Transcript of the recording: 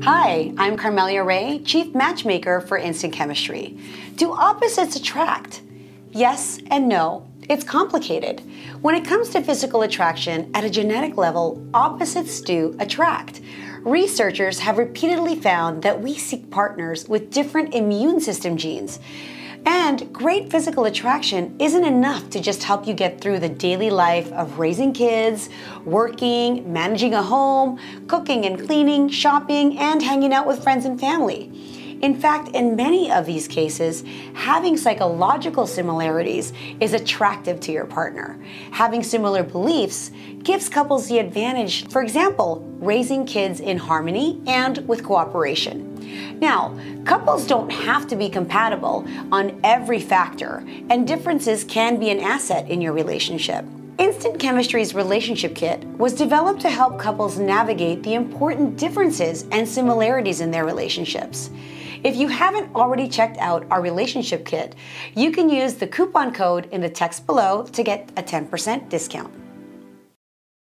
Hi, I'm Carmelia Ray, Chief Matchmaker for Instant Chemistry. Do opposites attract? Yes and no. It's complicated. When it comes to physical attraction at a genetic level, opposites do attract. Researchers have repeatedly found that we seek partners with different immune system genes. And great physical attraction isn't enough to just help you get through the daily life of raising kids, working, managing a home, cooking and cleaning, shopping, and hanging out with friends and family. In fact, in many of these cases, having psychological similarities is attractive to your partner. Having similar beliefs gives couples the advantage, for example, raising kids in harmony and with cooperation. Now, couples don't have to be compatible on every factor, and differences can be an asset in your relationship. Instant Chemistry's Relationship Kit was developed to help couples navigate the important differences and similarities in their relationships. If you haven't already checked out our relationship kit, you can use the coupon code in the text below to get a 10% discount.